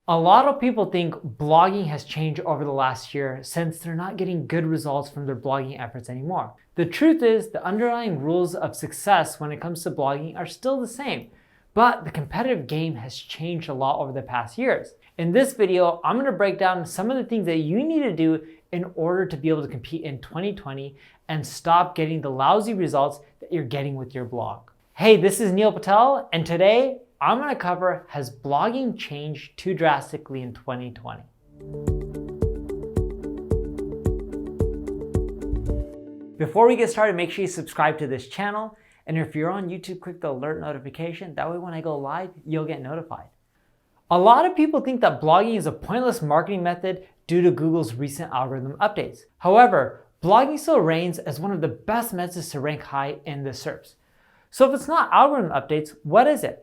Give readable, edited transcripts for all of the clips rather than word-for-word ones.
A lot of people think blogging has changed over the last year since they're not getting good results from their blogging efforts anymore. The truth is, the underlying rules of success when it comes to blogging are still the same, but the competitive game has changed a lot over the past years. In this video, I'm going to break down some of the things that you need to do in order to be able to compete in 2020 and stop getting the lousy results that you're getting with your blog. Hey, this is Neil Patel, and today I'm going to cover, has blogging changed too drastically in 2020? Before we get started, make sure you subscribe to this channel. And if you're on YouTube, click the alert notification. That way when I go live, you'll get notified. A lot of people think that blogging is a pointless marketing method due to Google's recent algorithm updates. However, blogging still reigns as one of the best methods to rank high in the SERPs. So if it's not algorithm updates, what is it?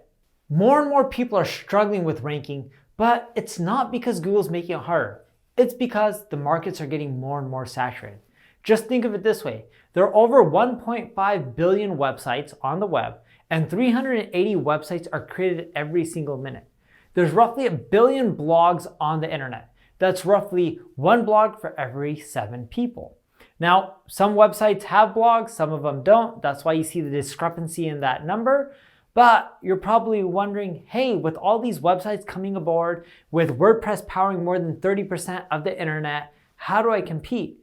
More and more people are struggling with ranking, but it's not because Google's making it harder. It's because the markets are getting more and more saturated. Just think of it this way. There are over 1.5 billion websites on the web, and 380 websites are created every single minute. There's roughly 1 billion blogs on the internet. That's roughly one blog for every 7 people. Now, some websites have blogs, some of them don't. That's why you see the discrepancy in that number. But you're probably wondering, hey, with all these websites coming aboard, with WordPress powering more than 30% of the internet, how do I compete?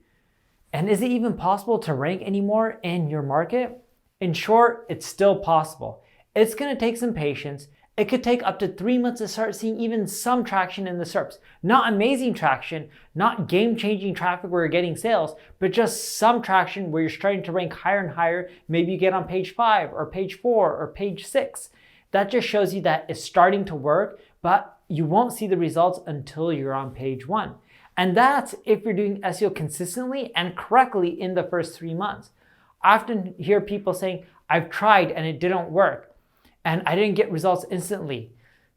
And is it even possible to rank anymore in your market? In short, it's still possible. It's going to take some patience. It could take up to 3 months to start seeing even some traction in the SERPs. Not amazing traction, not game-changing traffic where you're getting sales, but just some traction where you're starting to rank higher and higher. Maybe you get on page 5 or page 4 or page 6. That just shows you that it's starting to work, but you won't see the results until you're on page 1. And that's if you're doing SEO consistently and correctly in the first 3 months. I often hear people saying, I've tried and it didn't work, and I didn't get results instantly.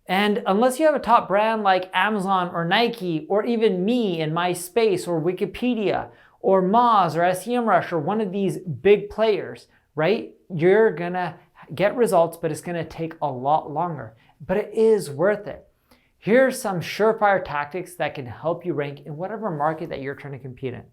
And unless you have a top brand like Amazon or Nike, or even me in my space, or Wikipedia, or Moz, or SEMrush, or one of these big players, right? You're gonna get results, but it's gonna take a lot longer. But it is worth it. Here are some surefire tactics that can help you rank in whatever market that you're trying to compete in.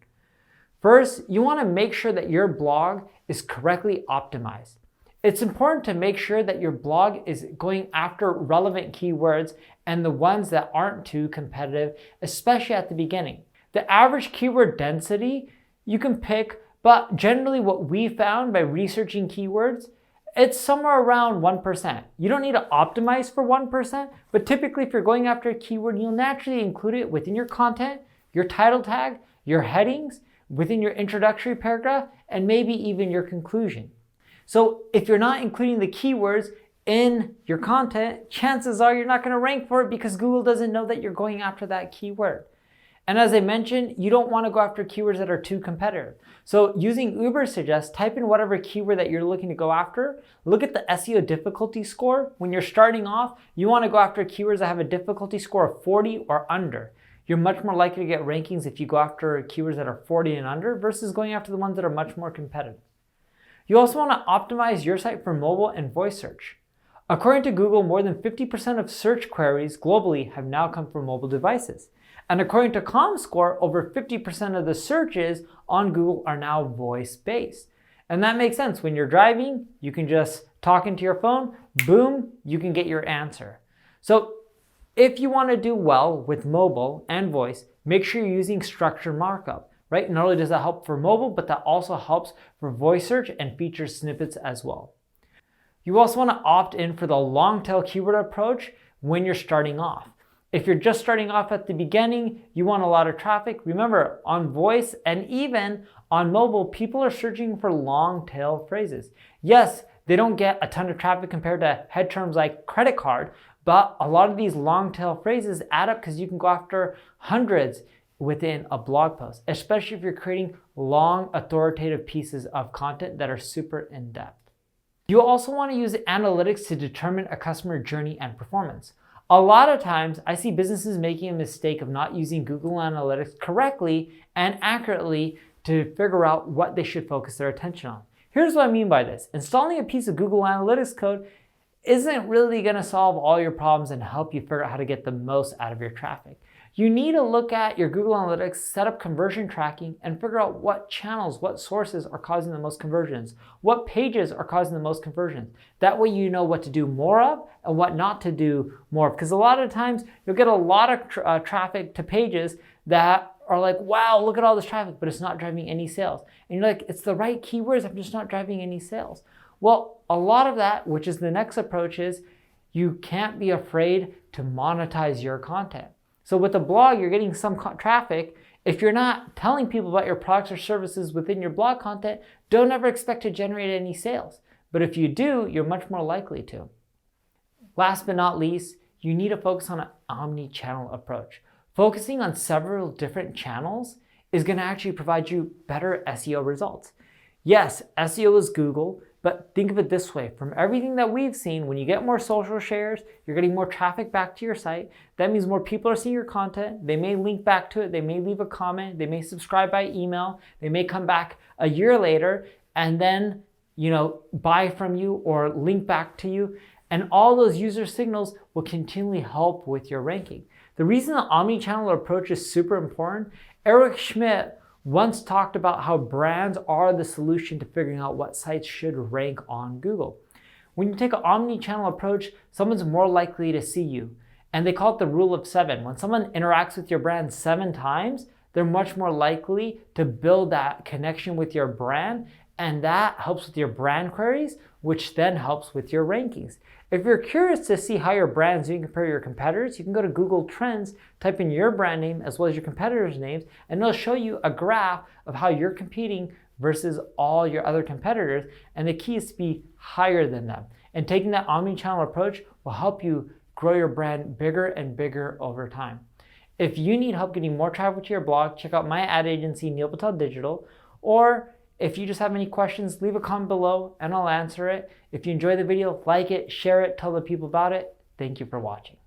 First, you wanna make sure that your blog is correctly optimized. It's important to make sure that your blog is going after relevant keywords and the ones that aren't too competitive, especially at the beginning. The average keyword density you can pick, but generally what we found by researching keywords, it's somewhere around 1%. You don't need to optimize for 1%, but typically if you're going after a keyword, you'll naturally include it within your content, your title tag, your headings, within your introductory paragraph, and maybe even your conclusion. So if you're not including the keywords in your content, chances are you're not going to rank for it because Google doesn't know that you're going after that keyword. And as I mentioned, you don't want to go after keywords that are too competitive. So using Ubersuggest, type in whatever keyword that you're looking to go after. Look at the SEO difficulty score. When you're starting off, you want to go after keywords that have a difficulty score of 40 or under. You're much more likely to get rankings if you go after keywords that are 40 and under versus going after the ones that are much more competitive. You also want to optimize your site for mobile and voice search. According to Google, more than 50% of search queries globally have now come from mobile devices. And according to ComScore, over 50% of the searches on Google are now voice-based. And that makes sense. When you're driving, you can just talk into your phone, boom, you can get your answer. So if you want to do well with mobile and voice, make sure you're using structured markup. Right? Not only does that help for mobile, but that also helps for voice search and feature snippets as well. You also want to opt in for the long tail keyword approach when you're starting off. If you're just starting off at the beginning, you want a lot of traffic. Remember, on voice and even on mobile, people are searching for long tail phrases. Yes, they don't get a ton of traffic compared to head terms like credit card, but a lot of these long tail phrases add up because you can go after hundreds within a blog post, especially if you're creating long authoritative pieces of content that are super in-depth. You also want to use analytics to determine a customer journey and performance. A lot of times I see businesses making a mistake of not using Google Analytics correctly and accurately to figure out what they should focus their attention on. Here's what I mean by this. Installing a piece of Google Analytics code isn't really going to solve all your problems and help you figure out how to get the most out of your traffic. You need to look at your Google Analytics, set up conversion tracking, and figure out what channels, what sources are causing the most conversions, what pages are causing the most conversions. That way you know what to do more of and what not to do more of. Because a lot of times you'll get a lot of traffic to pages that are like, wow, look at all this traffic, but it's not driving any sales. And you're like, it's the right keywords, I'm just not driving any sales. Well, a lot of that, which is the next approach, is you can't be afraid to monetize your content. So with a blog, you're getting some traffic. If you're not telling people about your products or services within your blog content, don't ever expect to generate any sales. But if you do, you're much more likely to. Last but not least, you need to focus on an omni-channel approach. Focusing on several different channels is going to actually provide you better SEO results. Yes, SEO is Google, but think of it this way. From everything that we've seen, when you get more social shares, you're getting more traffic back to your site. That means more people are seeing your content. They may link back to it. They may leave a comment. They may subscribe by email. They may come back a year later and then, buy from you or link back to you. And all those user signals will continually help with your ranking. The reason the omnichannel approach is super important, Eric Schmidt once talked about how brands are the solution to figuring out what sites should rank on Google. When you take an omni-channel approach, someone's more likely to see you. And they call it the rule of 7. When someone interacts with your brand 7 times, they're much more likely to build that connection with your brand. And that helps with your brand queries, which then helps with your rankings. If you're curious to see how your brand's doing compared to your competitors, you can go to Google Trends, type in your brand name as well as your competitors' names, and it'll show you a graph of how you're competing versus all your other competitors. And the key is to be higher than them. And taking that omni-channel approach will help you grow your brand bigger and bigger over time. If you need help getting more traffic to your blog, check out my ad agency, Neil Patel Digital, or if you just have any questions, leave a comment below and I'll answer it. If you enjoyed the video, like it, share it, tell the people about it. Thank you for watching.